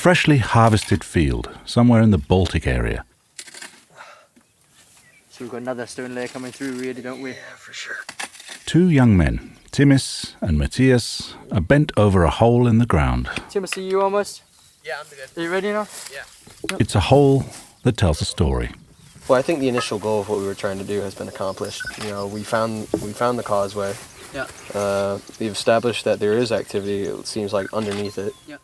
freshly harvested field, somewhere in the Baltic area. So we've got another stone layer coming through really, don't we? Yeah, for sure. Two young men, Timis and Matthias, are bent over a hole in the ground. Timothy, you almost? Yeah, I'm good. Are you ready now? Yeah. It's a hole that tells a story. Well, I think the initial goal of what we were trying to do has been accomplished. You know, we found the causeway. Yeah. We've established that there is activity, it seems like, underneath it. Yeah.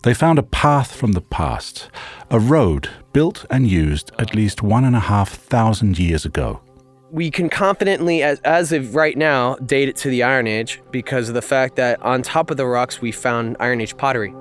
They found a path from the past, a road built and used at least 1,500 years ago. We can confidently, as of right now, date it to the Iron Age because of the fact that on top of the rocks we found Iron Age pottery.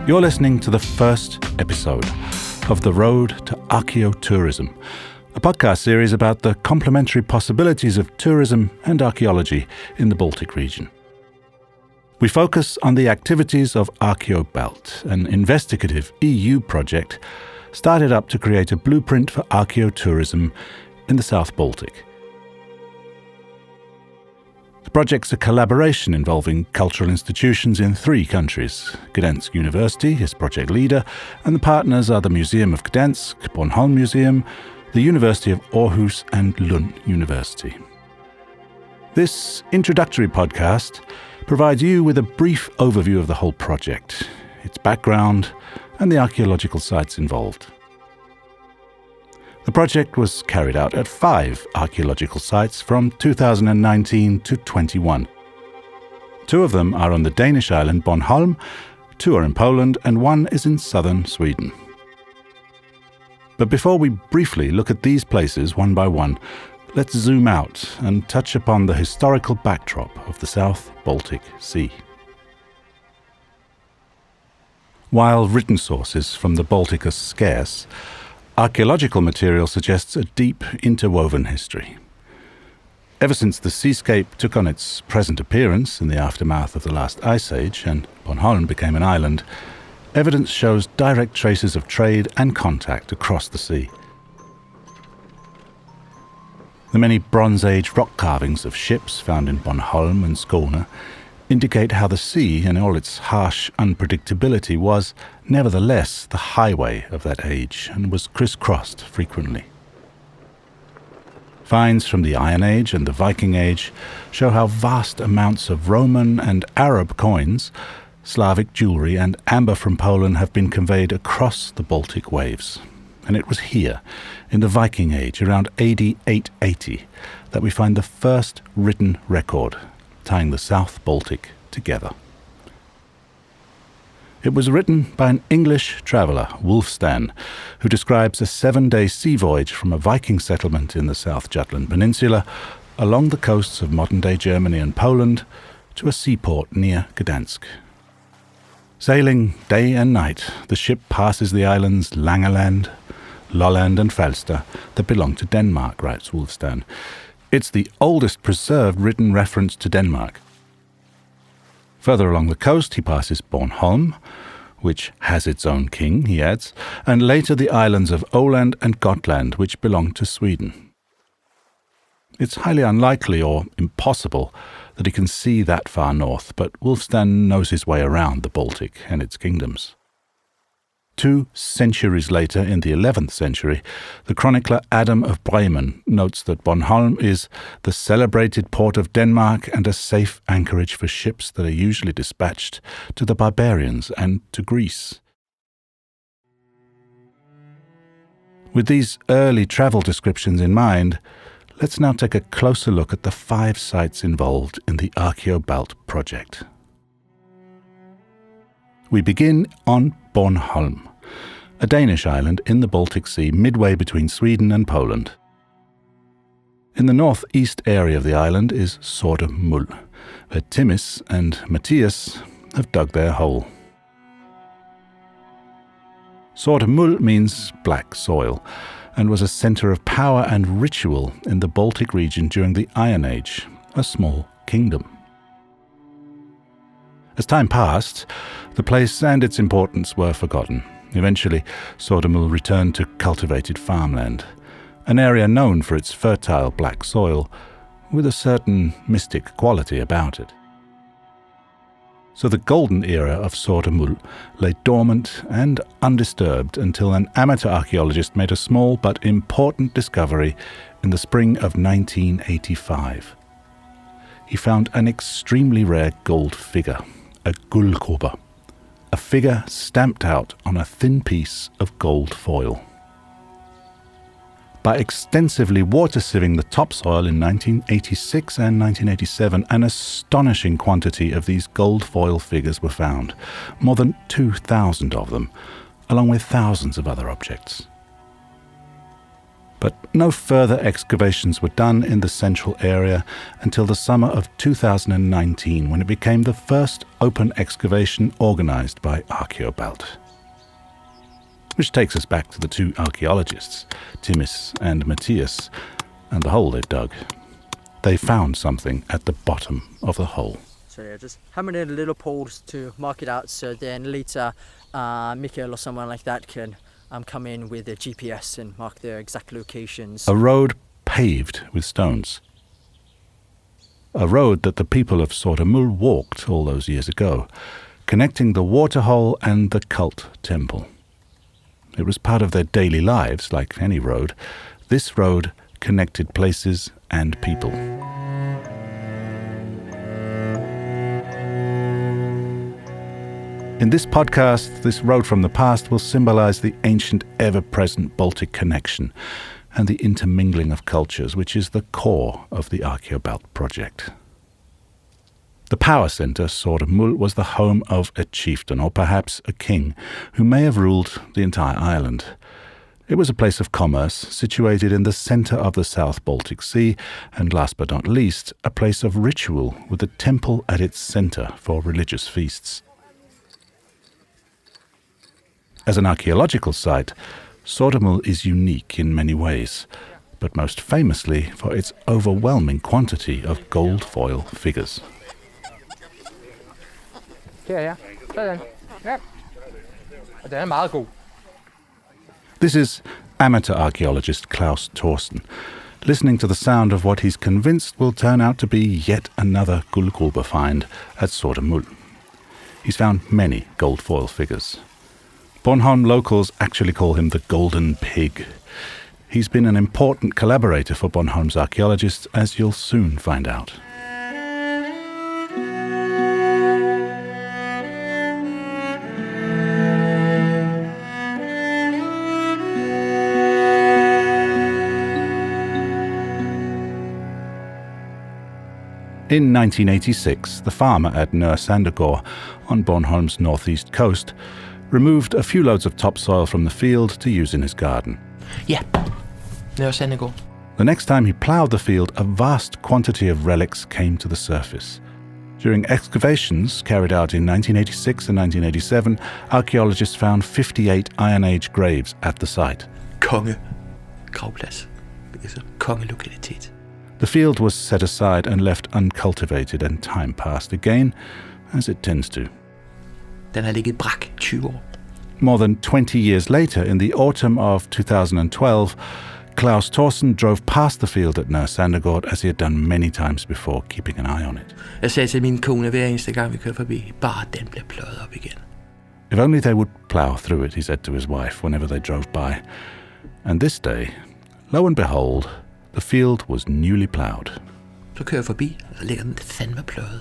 You're listening to the first episode of The Road to Archaeotourism, a podcast series about the complementary possibilities of tourism and archaeology in the Baltic region. We focus on the activities of ArchaeoBalt, an investigative EU project started up to create a blueprint for archaeotourism in the South Baltic. The project's a collaboration involving cultural institutions in 3 countries. Gdansk University is project leader, and the partners are the Museum of Gdansk, Bornholm Museum, the University of Aarhus and Lund University. This introductory podcast provides you with a brief overview of the whole project, its background, and the archaeological sites involved. The project was carried out at 5 archaeological sites from 2019 to 21. 2 of them are on the Danish island Bornholm, 2 are in Poland, and 1 is in southern Sweden. But before we briefly look at these places one by one, let's zoom out and touch upon the historical backdrop of the South Baltic Sea. While written sources from the Baltic are scarce, archaeological material suggests a deep, interwoven history. Ever since the seascape took on its present appearance in the aftermath of the last ice age and Bornholm became an island, evidence shows direct traces of trade and contact across the sea. The many Bronze Age rock carvings of ships found in Bornholm and Skåne indicate how the sea, in all its harsh unpredictability, was nevertheless the highway of that age and was crisscrossed frequently. Finds from the Iron Age and the Viking Age show how vast amounts of Roman and Arab coins, Slavic jewelry and amber from Poland have been conveyed across the Baltic waves. And it was here, in the Viking Age, around AD 880, that we find the first written record tying the South Baltic together. It was written by an English traveller, Wulfstan, who describes a 7-day sea voyage from a Viking settlement in the South Jutland Peninsula along the coasts of modern-day Germany and Poland to a seaport near Gdansk. Sailing day and night, the ship passes the islands Langeland, Lolland and Falster that belong to Denmark, writes Wulfstan. It's the oldest preserved written reference to Denmark. Further along the coast, he passes Bornholm, which has its own king, he adds, and later the islands of Åland and Gotland, which belong to Sweden. It's highly unlikely or impossible that he can see that far north, but Wulfstan knows his way around the Baltic and its kingdoms. 2 centuries later, in the 11th century, the chronicler Adam of Bremen notes that Bornholm is the celebrated port of Denmark and a safe anchorage for ships that are usually dispatched to the barbarians and to Greece. With these early travel descriptions in mind, let's now take a closer look at the 5 sites involved in the ArchaeoBalt project. We begin on Bornholm, a Danish island in the Baltic Sea midway between Sweden and Poland. In the northeast area of the island is Sorte Muld, where Timis and Matthias have dug their hole. Sorte Muld means black soil, and was a centre of power and ritual in the Baltic region during the Iron Age, a small kingdom. As time passed, the place and its importance were forgotten. Eventually, Sorte Muld returned to cultivated farmland, an area known for its fertile black soil, with a certain mystic quality about it. So the golden era of Sorte Muld lay dormant and undisturbed until an amateur archaeologist made a small but important discovery in the spring of 1985. He found an extremely rare gold figure, a guldgruber, a figure stamped out on a thin piece of gold foil. By extensively water sieving the topsoil in 1986 and 1987, an astonishing quantity of these gold foil figures were found, more than 2,000 of them, along with thousands of other objects. But no further excavations were done in the central area until the summer of 2019, when it became the first open excavation organised by ArchaeoBalt. Which takes us back to the two archaeologists, Timis and Matthias, and the hole they dug. They found something at the bottom of the hole. So yeah, just hammered in little poles to mark it out, so then later Mikkel or someone like that can come in with a GPS and mark their exact locations. A road paved with stones. A road that the people of Sorte Muld walked all those years ago, connecting the waterhole and the cult temple. It was part of their daily lives, like any road. This road connected places and people. In this podcast, this road from the past will symbolize the ancient, ever-present Baltic connection and the intermingling of cultures, which is the core of the ArchaeoBalt project. The power centre, Sorte Muld, was the home of a chieftain, or perhaps a king, who may have ruled the entire island. It was a place of commerce, situated in the centre of the South Baltic Sea, and last but not least, a place of ritual, with a temple at its centre for religious feasts. As an archaeological site, Sorte Muld is unique in many ways, but most famously for its overwhelming quantity of gold foil figures. This is amateur archaeologist Claus Thorsten, listening to the sound of what he's convinced will turn out to be yet another guldgruber find at Sorte Muld. He's found many gold foil figures. Bornholm locals actually call him the Golden Pig. He's been an important collaborator for Bornholm's archaeologists, as you'll soon find out. In 1986, the farmer at Nør Sandegård, on Bornholm's northeast coast, removed a few loads of topsoil from the field to use in his garden. Yeah, Nør Sandegård. The next time he ploughed the field, a vast quantity of relics came to the surface. During excavations carried out in 1986 and 1987, archaeologists found 58 Iron Age graves at the site. Gravplads. Altså kongelokalitet. The field was set aside and left uncultivated, and time passed again, as it tends to. Den har ligget brak 20 år. More than 20 years later, in the autumn of 2012, Claus Thorsten drove past the field at Nør Sandegård, as he had done many times before, keeping an eye on it. Jeg sagde til min kone hver eneste gang vi kørte forbi, bare den blev pløjet op igen. If only they would plough through it, he said to his wife whenever they drove by. And this day, lo and behold, the field was newly ploughed. Så kører jeg forbi, og der ligger den fandme pløjet.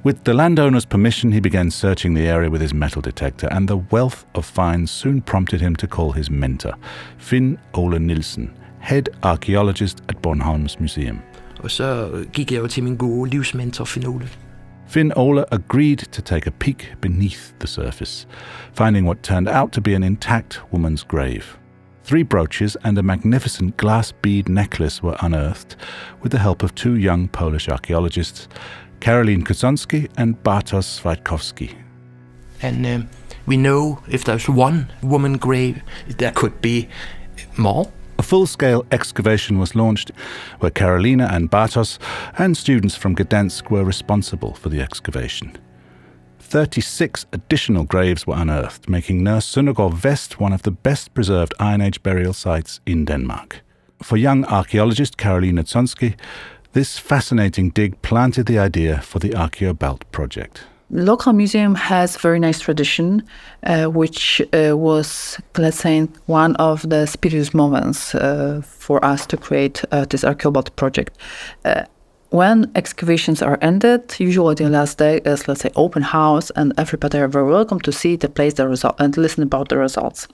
With the landowner's permission, he began searching the area with his metal detector, and the wealth of finds soon prompted him to call his mentor, Finn Ole Nielsen, head archaeologist at Bornholms Museum. Og så gik jeg jo til min gode livsmentor, Finn Ole. Finn Ole agreed to take a peek beneath the surface, finding what turned out to be an intact woman's grave. 3 brooches and a magnificent glass bead necklace were unearthed with the help of 2 young Polish archaeologists, Karolin Kuzonsky and Bartosz Wojtkowski. And we know if there's one woman grave, there could be more. A full-scale excavation was launched where Karolina and Bartosz and students from Gdansk were responsible for the excavation. 36 additional graves were unearthed, making Nørre Søndergaard Vest one of the best-preserved Iron Age burial sites in Denmark. For young archaeologist Karolina Kuzonsky, this fascinating dig planted the idea for the ArchaeoBalt project. The local museum has a very nice tradition, which was, let's say, one of the spiritus moments for us to create this ArchaeoBalt project. When excavations are ended, usually the last day is, let's say, open house, and everybody are very welcome to see the place, the result, and listen about the results.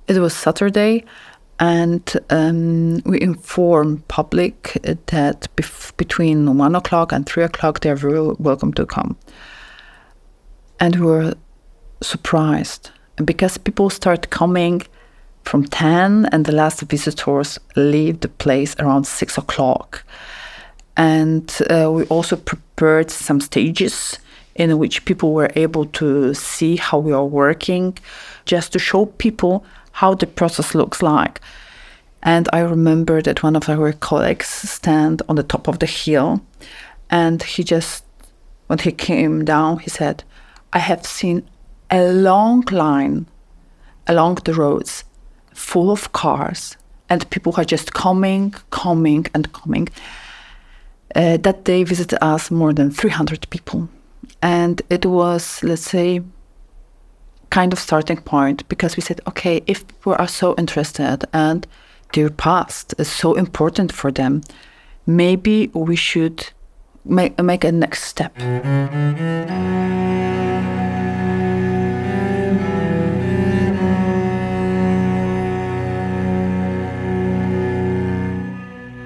It was Saturday, and we inform public that between 1 o'clock and 3 o'clock they are very welcome to come. And we were surprised because people start coming from 10 and the last visitors leave the place around 6 o'clock. And we also prepared some stages in which people were able to see how we are working, just to show people how the process looks like. And I remember that one of our colleagues stand on the top of the hill, and when he came down, he said, I have seen a long line along the roads full of cars and people who are just coming. That day visited us more than 300 people. And it was, let's say, kind of starting point, because we said, okay, if people are so interested and their past is so important for them, maybe we should make a next step.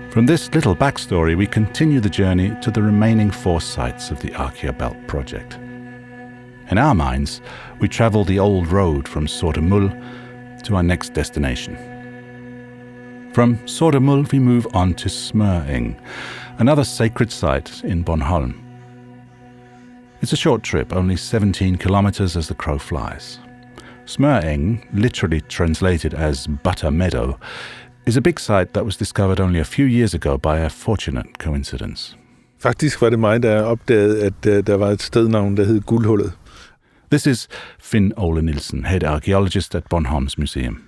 From this little backstory, we continue the journey to the remaining 4 sites of the ArchaeoBalt project. In our minds, we travel the old road from Sortemul to our next destination. From Sortemul, we move on to Smøring, another sacred site in Bornholm. It's a short trip, only 17 kilometers as the crow flies. Smøring, literally translated as butter meadow, is a big site that was discovered only a few years ago by a fortunate coincidence. Faktisk var det mig, der opdagede, at der var et stednavn, der hed Guldhullet. This is Finn Ole Nielsen, head archaeologist at Bornholms Museum.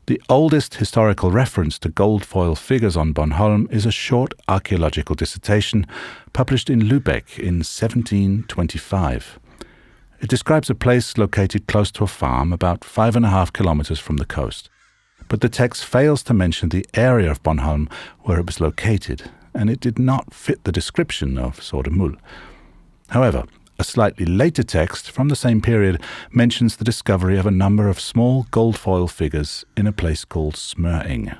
The oldest historical reference to gold foil figures on Bornholm is a short archaeological dissertation published in Lübeck in 1725. It describes a place located close to a farm about 5.5 kilometers from the coast. But the text fails to mention the area of Bornholm where it was located, and it did not fit the description of Sortemul. However, a slightly later text from the same period mentions the discovery of a number of small gold foil figures in a place called Smøring.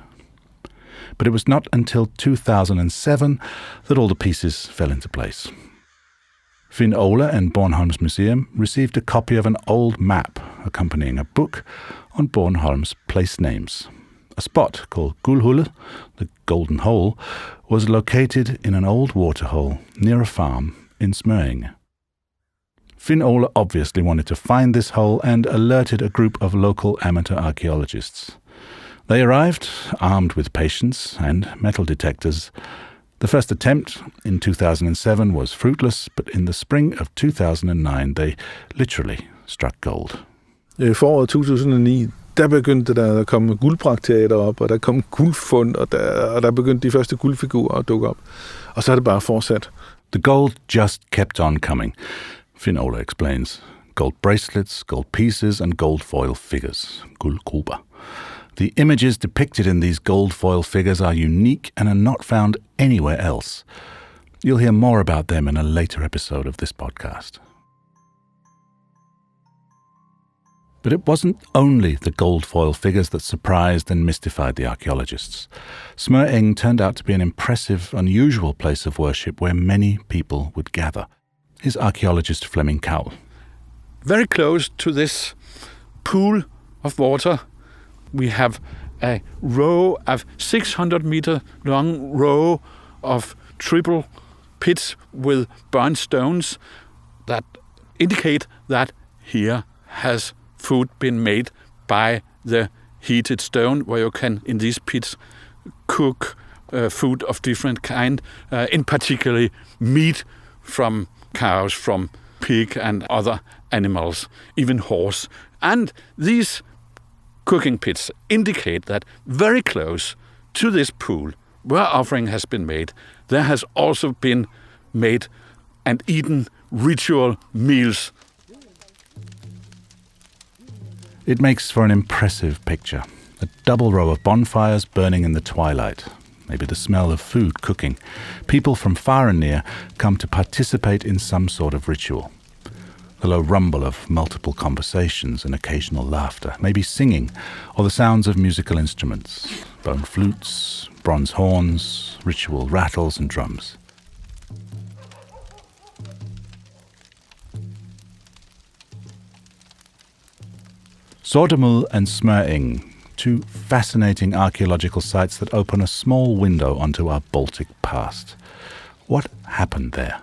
But it was not until 2007 that all the pieces fell into place. Finn Ole and Bornholms Museum received a copy of an old map accompanying a book on Bornholm's place names. A spot called Guldhullet, the Golden Hole, was located in an old waterhole near a farm in Smøring. Finn Ole obviously wanted to find this hole and alerted a group of local amateur archaeologists. They arrived, armed with patience and metal detectors. The first attempt in 2007 was fruitless, but in the spring of 2009 they literally struck gold. Foråret 2009, der begyndte der at komme guldbrakteater op, og der kom guldfund, og der begyndte de første guldfigurer at dukke op. Og så er det bare fortsat. The gold just kept on coming, Finn Ole explains. Gold bracelets, gold pieces, and gold foil figures, guldgruber. The images depicted in these gold foil figures are unique and are not found anywhere else. You'll hear more about them in a later episode of this podcast. But it wasn't only the gold foil figures that surprised and mystified the archaeologists. Smøring turned out to be an impressive, unusual place of worship where many people would gather. is archaeologist Flemming Kaul. Very close to this pool of water, we have a row of 600-meter long row of triple pits with burnt stones that indicate that here has food been made by the heated stone, where you can, in these pits, cook food of different kind, in particular meat from cows, from pig and other animals, even horse. And these cooking pits indicate that very close to this pool, where offering has been made, there has also been made and eaten ritual meals. It makes for an impressive picture. A double row of bonfires burning in the twilight. Maybe the smell of food cooking. People from far and near come to participate in some sort of ritual. The low rumble of multiple conversations and occasional laughter, maybe singing, or the sounds of musical instruments, bone flutes, bronze horns, ritual rattles and drums. Sortemul and Smøring, two fascinating archaeological sites that open a small window onto our Baltic past. What happened there?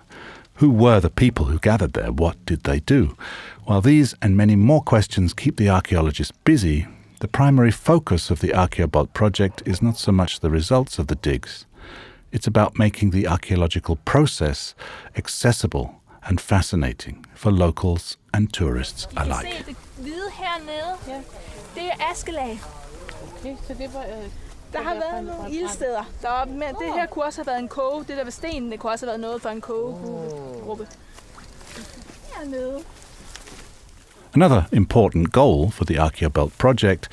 Who were the people who gathered there? What did they do? While these and many more questions keep the archaeologists busy, the primary focus of the ArchaeoBalt project is not so much the results of the digs. It's about making the archaeological process accessible and fascinating for locals and tourists alike. Det askelag. Okay, så det var, der har været nogle ildsteder deroppe, men det her kunne også have været en koge. Det der ved stenen, det kunne også have været noget for en kogegruppe. Hernede. Another important goal for the ArchaeoBalt project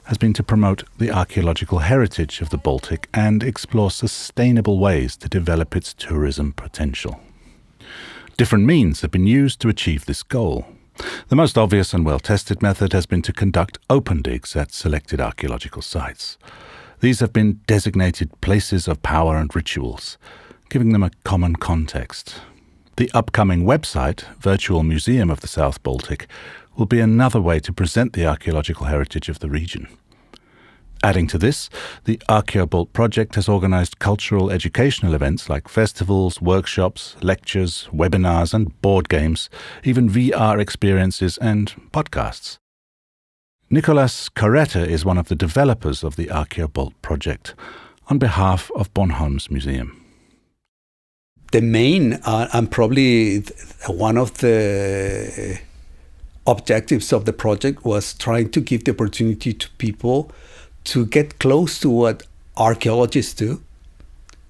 has been to promote the archaeological heritage of the Baltic and explore sustainable ways to develop its tourism potential. Different means have been used to achieve this goal. The most obvious and well-tested method has been to conduct open digs at selected archaeological sites. These have been designated places of power and rituals, giving them a common context. The upcoming website, Virtual Museum of the South Baltic, will be another way to present the archaeological heritage of the region. Adding to this, the ArchaeoBalt project has organised cultural educational events like festivals, workshops, lectures, webinars and board games, even VR experiences and podcasts. Nicolas Corretta is one of the developers of the ArchaeoBalt project, on behalf of Bornholm's museum. The main and probably one of the objectives of the project was trying to give the opportunity to people to get close to what archaeologists do,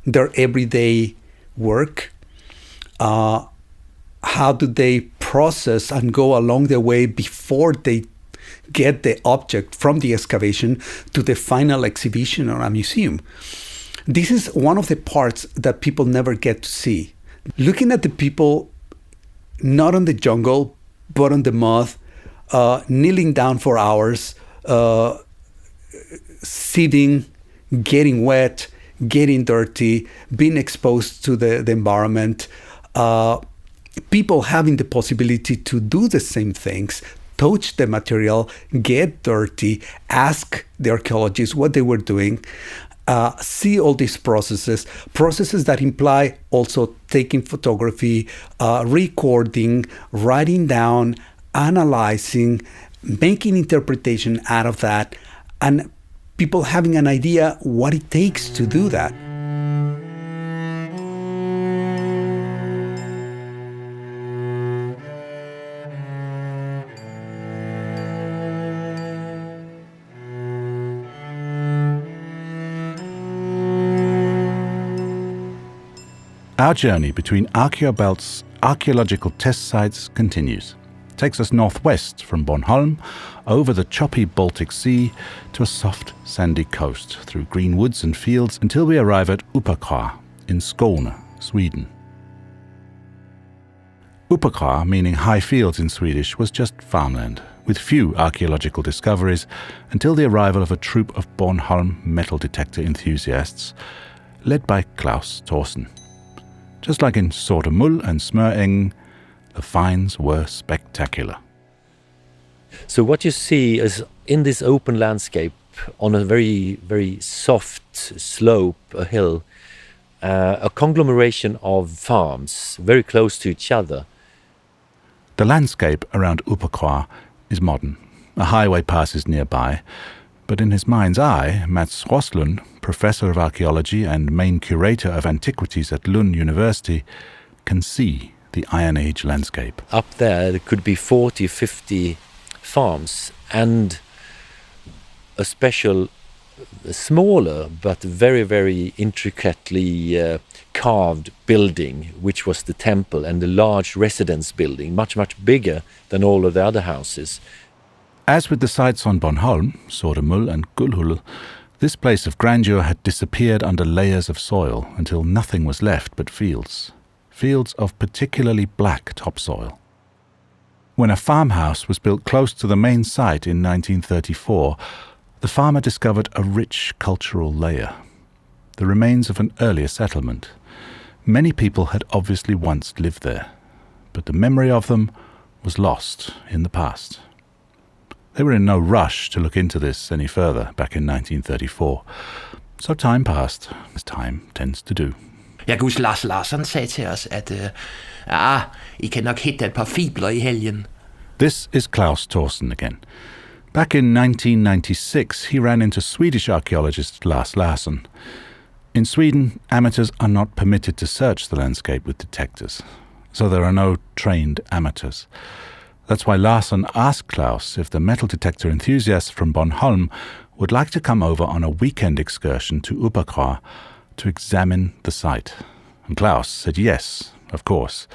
their everyday work, how do they process and go along the way before they get the object from the excavation to the final exhibition or a museum. This is one of the parts that people never get to see. Looking at the people, not on the jungle, but on the mud, kneeling down for hours, sitting, getting wet, getting dirty, being exposed to the environment, people having the possibility to do the same things, touch the material, get dirty, ask the archaeologists what they were doing, see all these processes that imply also taking photography, recording, writing down, analyzing, making interpretation out of that, and people having an idea what it takes to do that. Our journey between ArchaeoBalt's archaeological test sites continues. It takes us northwest from Bornholm, over the choppy Baltic Sea, to a soft, sandy coast, through green woods and fields, until we arrive at Uppåkra in Skåne, Sweden. Uppåkra, meaning high fields in Swedish, was just farmland, with few archaeological discoveries, until the arrival of a troop of Bornholm metal detector enthusiasts, led by Claus Thorsen. Just like in Sortemul and Smøring, The finds were spectacular. So what you see is in this open landscape on a very, very soft slope, a hill, a conglomeration of farms very close to each other. The landscape around Upakwa is modern. A highway passes nearby, but in his mind's eye, Mats Roslund, professor of archaeology and main curator of antiquities at Lund University, can see the Iron Age landscape. Up there could be 40, 50 farms and a special, smaller but very, very intricately carved building, which was the temple, and the large residence building, much, much bigger than all of the other houses. As with the sites on Bornholm, Sortemul and Gullhul, this place of grandeur had disappeared under layers of soil until nothing was left but fields. Fields of particularly black topsoil. When a farmhouse was built close to the main site in 1934, the farmer discovered a rich cultural layer, the remains of an earlier settlement. Many people had obviously once lived there, but the memory of them was lost in the past. They were in no rush to look into this any further back in 1934, so time passed, as time tends to do. Jeg kan huske, Lars Larsson sagde til os, at I kan nok hitte et par fibler i helgen. This is Klaus Thorsen again. Back in 1996, he ran into Swedish archaeologist Lars Larsson. In Sweden, amateurs are not permitted to search the landscape with detectors, so there are no trained amateurs. That's why Larsson asked Klaus if the metal detector enthusiasts from Bornholm would like to come over on a weekend excursion to Upakwa to examine the site. And Klaus said yes, of course.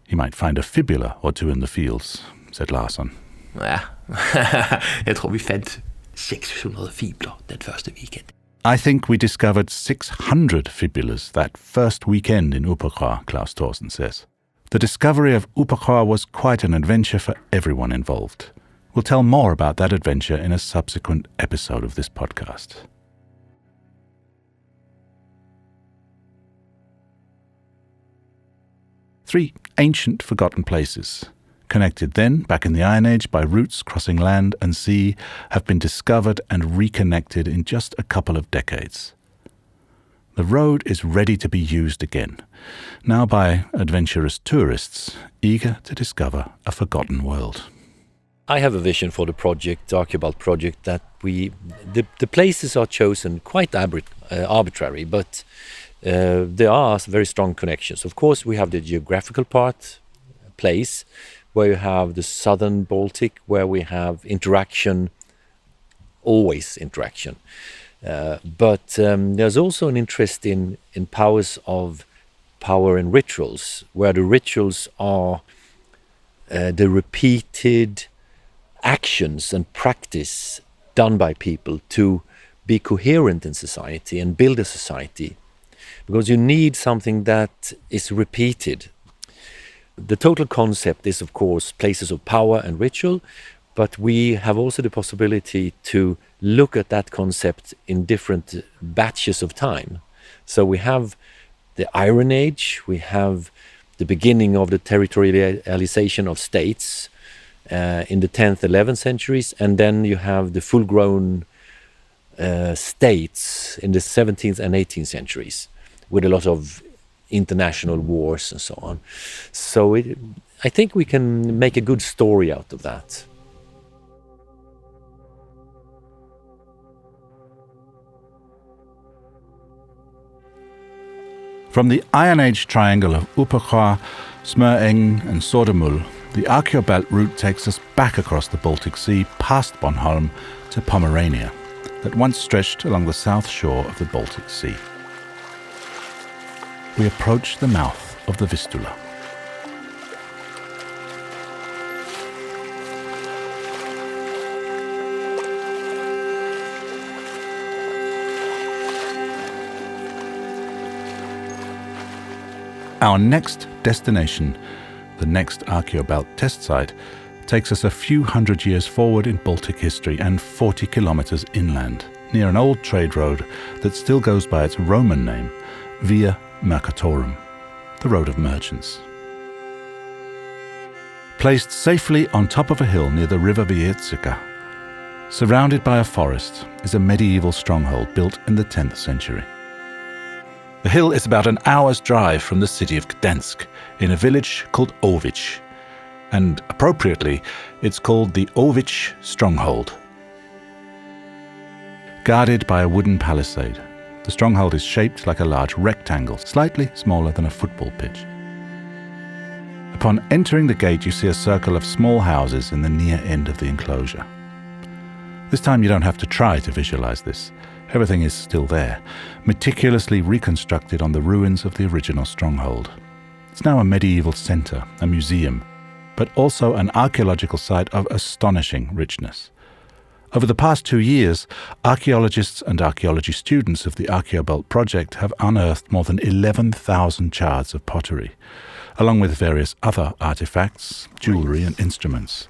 You might find a fibula or two in the fields, said Larsson. Ja, jeg tror vi fandt 600 fibler den første weekend. I think we discovered 600 fibulas that first weekend in Upakwa, Klaus Thorsen says. The discovery of Upakwa was quite an adventure for everyone involved. We'll tell more about that adventure in a subsequent episode of this podcast. Three ancient forgotten places, connected then, back in the Iron Age, by routes crossing land and sea, have been discovered and reconnected in just a couple of decades. The road is ready to be used again, now by adventurous tourists eager to discover a forgotten world. I have a vision for the project, the ArchaeoBalt project, that the places are chosen quite arbitrary, but there are very strong connections. Of course, we have the geographical place, where you have the southern Baltic, where we have interaction, always interaction. But there's also an interest in power and rituals, where the rituals are the repeated actions and practice done by people to be coherent in society and build a society. Because you need something that is repeated. The total concept is, of course, places of power and ritual, but we have also the possibility to look at that concept in different batches of time. So we have the Iron Age, we have the beginning of the territorialization of states in the 10th, 11th centuries, and then you have the full-grown states in the 17th and 18th centuries, with a lot of international wars and so on. So I think we can make a good story out of that. From the Iron Age triangle of Upakwa, Smøring and Sortemul, the ArchaeoBalt route takes us back across the Baltic Sea past Bornholm to Pomerania, that once stretched along the south shore of the Baltic Sea. We approach the mouth of the Vistula. Our next destination, the next ArchaeoBalt test site, takes us a few hundred years forward in Baltic history and 40 kilometers inland, near an old trade road that still goes by its Roman name, Via Mercatorum, the Road of Merchants. Placed safely on top of a hill near the river Vietzica, surrounded by a forest, is a medieval stronghold built in the 10th century. The hill is about an hour's drive from the city of Gdansk, in a village called Ovich, and appropriately, it's called the Ovich Stronghold. Guarded by a wooden palisade, the stronghold is shaped like a large rectangle, slightly smaller than a football pitch. Upon entering the gate, you see a circle of small houses in the near end of the enclosure. This time you don't have to try to visualize this. Everything is still there, meticulously reconstructed on the ruins of the original stronghold. It's now a medieval center, a museum, but also an archaeological site of astonishing richness. Over the past 2 years, archaeologists and archaeology students of the ArchaeoBalt project have unearthed more than 11,000 shards of pottery, along with various other artifacts, jewelry and instruments.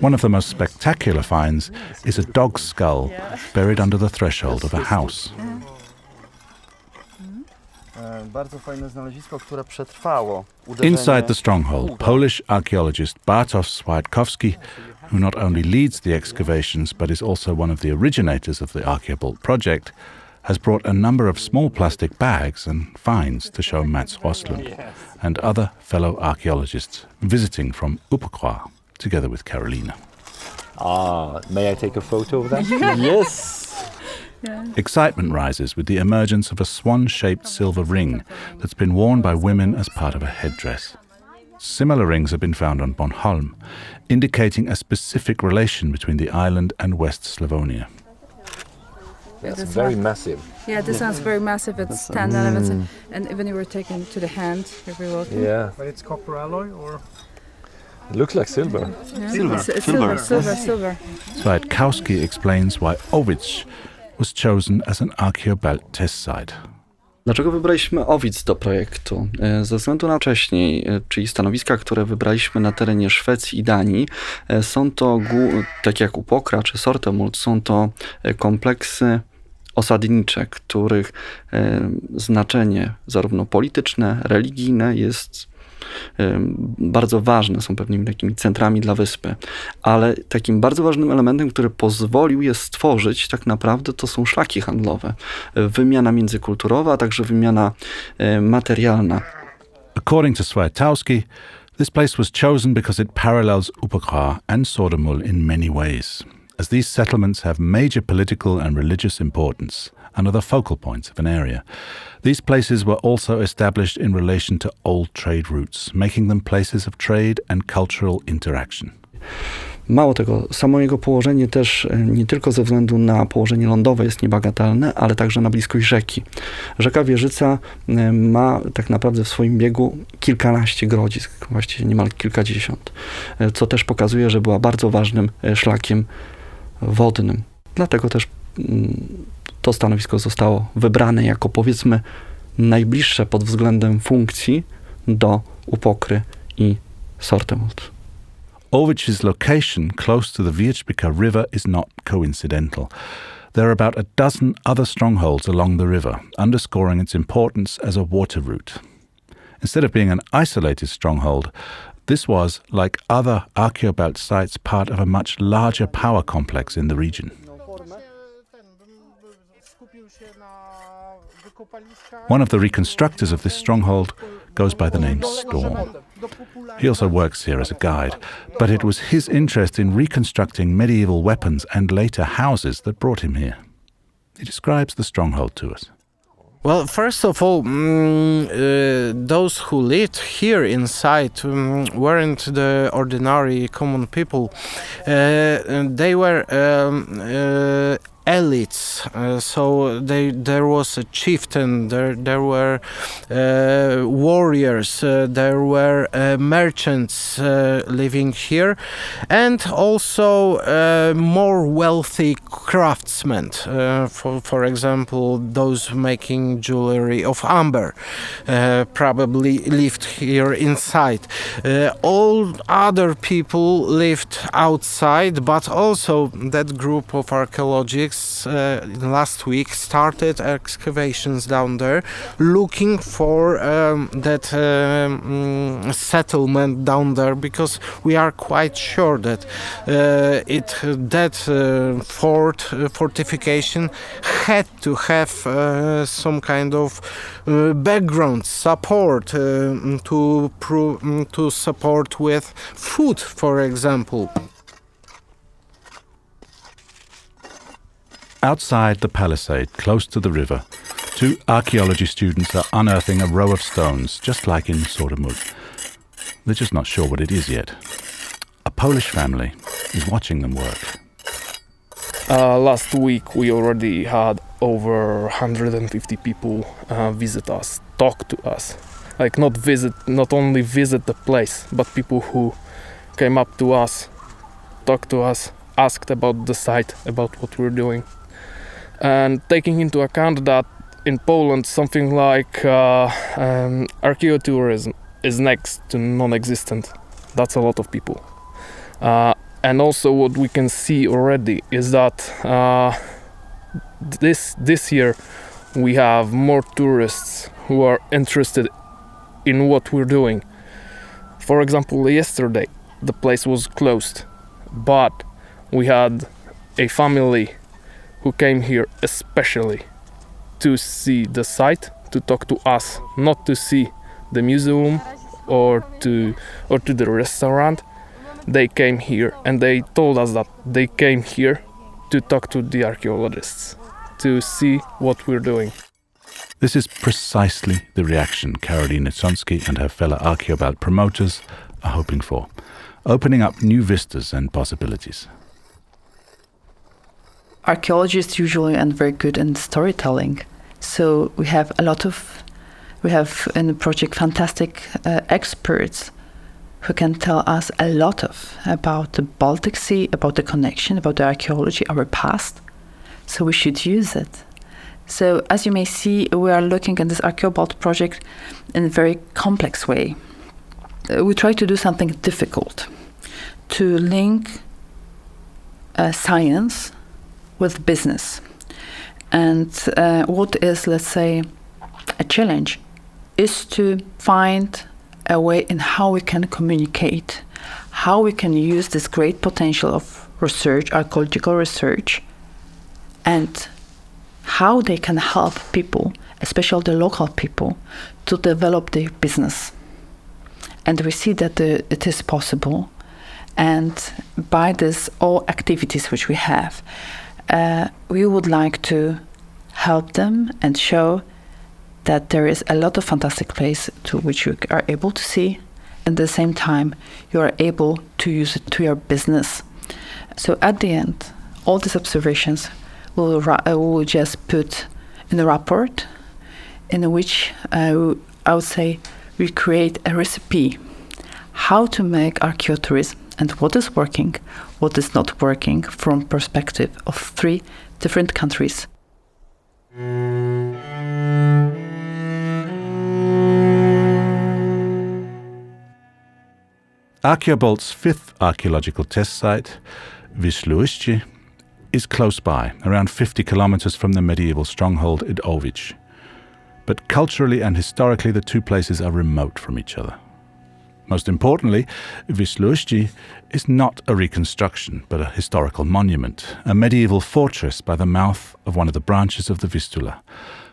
One of the most spectacular finds is a dog's skull buried under the threshold of a house. Inside the stronghold, Polish archaeologist Bartosz Swiatkowski, who not only leads the excavations but is also one of the originators of the ArchaeoBalt project, has brought a number of small plastic bags and finds to show Mats Roslund and other fellow archaeologists visiting from Upoqua, together with Carolina. May I take a photo of that? Yes! Yeah. Excitement rises with the emergence of a swan-shaped silver ring that's been worn by women as part of a headdress. Similar rings have been found on Bornholm, indicating a specific relation between the island and West Slavonia. It's very massive. Yeah, this one's very massive. It's 10 elements, and even you were taken to the hand, if you're welcome. Yeah. But it's copper alloy, or? It looks like silver. Yeah. Silver. It's silver. Swiatkowski explains why Ovich was chosen as an ArchaeoBalt test site. Dlaczego wybraliśmy Owic do projektu? Ze względu na wcześniej, czyli stanowiska, które wybraliśmy na terenie Szwecji i Danii, są to, tak jak Upokra czy Sortemult, są to kompleksy osadnicze, których znaczenie zarówno polityczne, religijne jest bardzo ważne, są pewnymi takimi centrami dla wyspy, ale takim bardzo ważnym elementem, który pozwolił je stworzyć, tak naprawdę to są szlaki handlowe, wymiana międzykulturowa, a także wymiana materialna. According to Swiatkowski, this place was chosen because it parallels Upokra and Sortemul in many ways, as these settlements have major political and religious importance and are the focal points of an area. These places were also established in relation to old trade routes, making them places of trade and cultural interaction. Mało tego, samo jego położenie też nie tylko ze względu na położenie lądowe jest niebagatelne, ale także na bliskość rzeki. Rzeka Wieżyca ma tak naprawdę w swoim biegu kilkanaście grodzisk, właściwie niemal kilkadziesiąt, co też pokazuje, że była bardzo ważnym szlakiem wodnym. Dlatego też to stanowisko zostało wybrane jako, powiedzmy, najbliższe pod względem funkcji do Upokry i Sortemult. Ovich's location close to the Vietzica River is not coincidental. There are about a dozen other strongholds along the river, underscoring its importance as a water route. Instead of being an isolated stronghold, this was, like other ArchaeoBalt sites, part of a much larger power complex in the region. One of the reconstructors of this stronghold goes by the name Storm. He also works here as a guide, but it was his interest in reconstructing medieval weapons and later houses that brought him here. He describes the stronghold to us. Well, first of all, those who lived here inside weren't the ordinary common people. They were elites, so there was a chieftain, there were warriors, there were merchants living here, and also more wealthy craftsmen, for example those making jewelry of amber probably lived here inside. All other people lived outside, but also that group of archaeologists colleagues last week started excavations down there, looking for that settlement down there, because we are quite sure that fortification had to have some kind of background support to support with food, for example. Outside the palisade, close to the river, 2 archaeology students are unearthing a row of stones, just like in Sortemul. They're just not sure what it is yet. A Polish family is watching them work. Last week we already had over 150 people visit us, talk to us. Like not only visit the place, but people who came up to us, talked to us, asked about the site, about what we're doing. And taking into account that in Poland something like archaeotourism is next to non-existent, that's a lot of people. And also what we can see already is that this year we have more tourists who are interested in what we're doing. For example, yesterday the place was closed, but we had a family who came here especially to see the site, to talk to us, not to see the museum or to the restaurant. They came here and they told us that they came here to talk to the archaeologists, to see what we're doing. This is precisely the reaction Karolina Sonsky and her fellow ArchaeoBalt promoters are hoping for, opening up new vistas and possibilities. Archaeologists usually are very good in storytelling, so we have in the project fantastic experts who can tell us a lot about the Baltic Sea, about the connection, about the archaeology, our past. So we should use it. So as you may see, we are looking at this ArchaeoBalt project in a very complex way. We try to do something difficult, to link science with business. And what is, let's say, a challenge is to find a way in how we can communicate, how we can use this great potential of research, archaeological research, and how they can help people, especially the local people, to develop their business. And we see that it is possible. And by this all activities which we have, we would like to help them and show that there is a lot of fantastic place to which you are able to see. At the same time, you are able to use it to your business. So at the end, all these observations we'll just put in a report in which I would say we create a recipe how to make archaeotourism and what is working, what is not working from perspective of 3 different countries. ArchaeoBalt's 5th archaeological test site, Wisłoujście, is close by, around 50 kilometers from the medieval stronghold at Owic. But culturally and historically, the 2 places are remote from each other. Most importantly, Wisłoujście is not a reconstruction, but a historical monument, a medieval fortress by the mouth of one of the branches of the Vistula,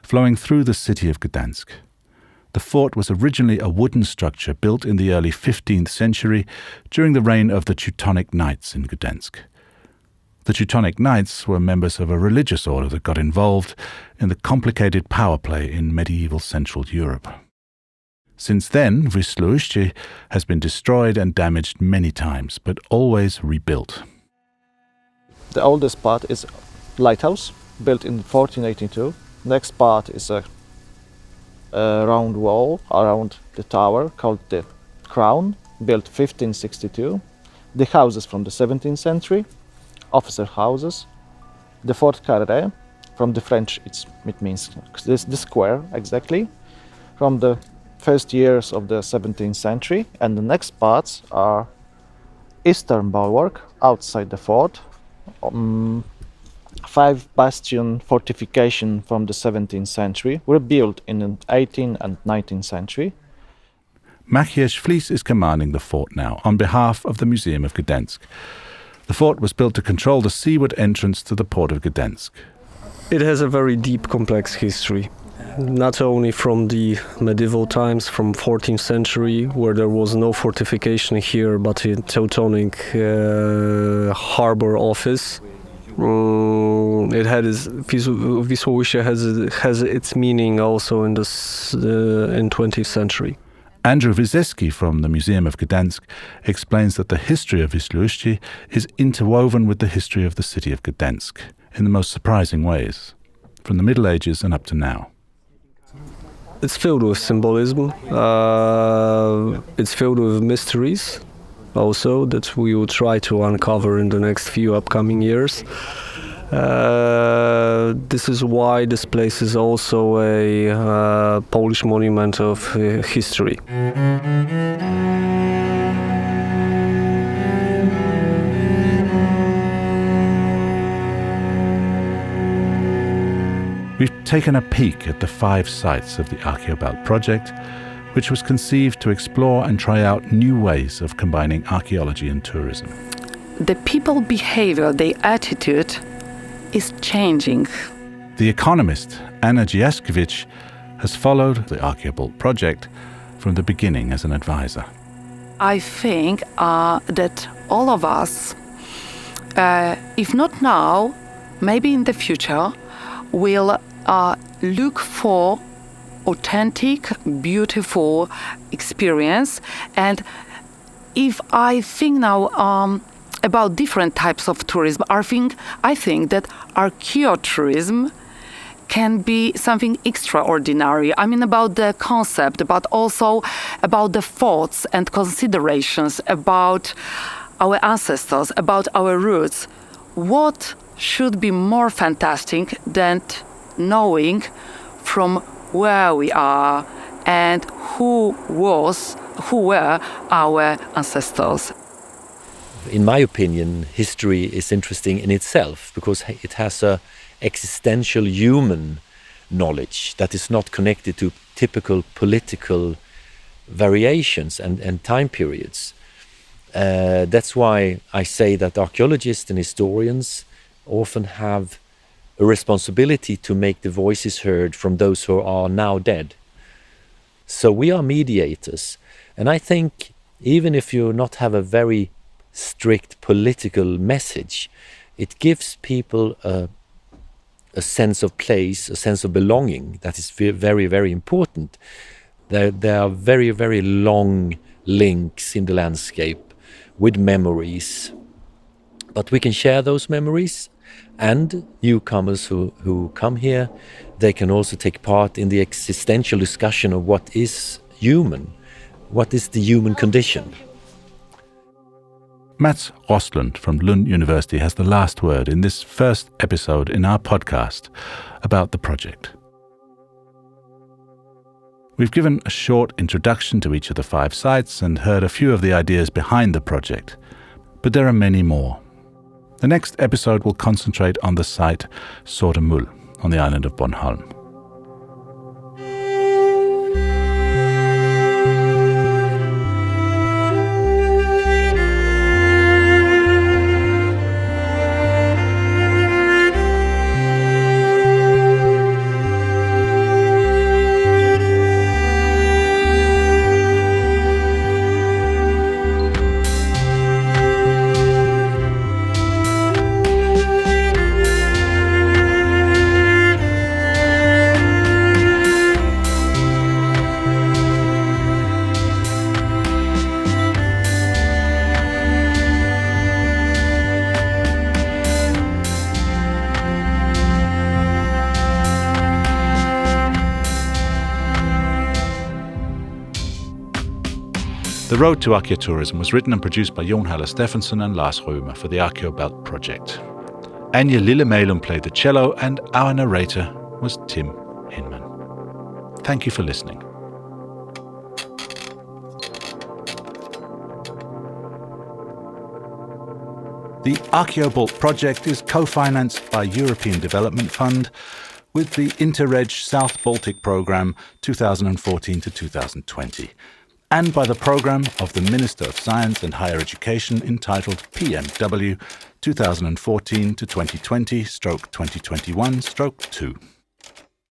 flowing through the city of Gdansk. The fort was originally a wooden structure built in the early 15th century during the reign of the Teutonic Knights in Gdansk. The Teutonic Knights were members of a religious order that got involved in the complicated power play in medieval Central Europe. Since then, Wisłoujście has been destroyed and damaged many times, but always rebuilt. The oldest part is lighthouse, built in 1482. Next part is a round wall around the tower called the Crown, built 1562. The houses from the 17th century, officer houses. The Fort Carré, from the French it means the square exactly, from the first years of the 17th century. And the next parts are eastern bulwark outside the fort, 5 bastion fortification from the 17th century were built in the 18th and 19th century. Maciej Flis is commanding the fort now on behalf of the Museum of Gdansk. The fort was built to control the seaward entrance to the port of Gdansk. It has a very deep, complex history. Not only from the medieval times, from 14th century, where there was no fortification here, but a Teutonic harbor office. It had Wisłowice has its meaning also in 20th century. Andrew Wyszewski from the Museum of Gdansk explains that the history of Wisłowice is interwoven with the history of the city of Gdansk in the most surprising ways, from the Middle Ages and up to now. It's filled with symbolism, it's filled with mysteries also that we will try to uncover in the next few upcoming years. This is why this place is also a Polish monument of history. We've taken a peek at the 5 sites of the ArchaeoBalt project, which was conceived to explore and try out new ways of combining archaeology and tourism. The people behavior, their attitude is changing. The economist Anna Dziaskiewicz has followed the ArchaeoBalt project from the beginning as an advisor. I think that all of us, if not now, maybe in the future, will look for authentic, beautiful experience. And if I think now about different types of tourism, I think that archaeotourism can be something extraordinary. I mean about the concept, but also about the thoughts and considerations about our ancestors, about our roots. What should be more fantastic than knowing from where we are and who were our ancestors. In my opinion, history is interesting in itself because it has a existential human knowledge that is not connected to typical political variations and time periods. That's why I say that archaeologists and historians often have a responsibility to make the voices heard from those who are now dead. So we are mediators, and I think even if you not have a very strict political message, it gives people a sense of place, a sense of belonging that is very, very important. There are very, very long links in the landscape with memories, but we can share those memories, and newcomers who come here, they can also take part in the existential discussion of what is human, what is the human condition. Mats Rostlund from Lund University has the last word in this first episode in our podcast about the project. We've given a short introduction to each of the 5 sites and heard a few of the ideas behind the project, but there are many more. The next episode will concentrate on the site Sortemull on the island of Bornholm. The Road to Archaeotourism was written and produced by Jon Haller Steffensen and Lars Rømer for the ArchaeoBalt project. Anja Lillemalum played the cello, and our narrator was Tim Hinman. Thank you for listening. The ArchaeoBalt project is co-financed by European Development Fund with the Interreg South Baltic Programme 2014 to 2020, and by the programme of the Minister of Science and Higher Education entitled PMW 2014 to 2020/2021/2.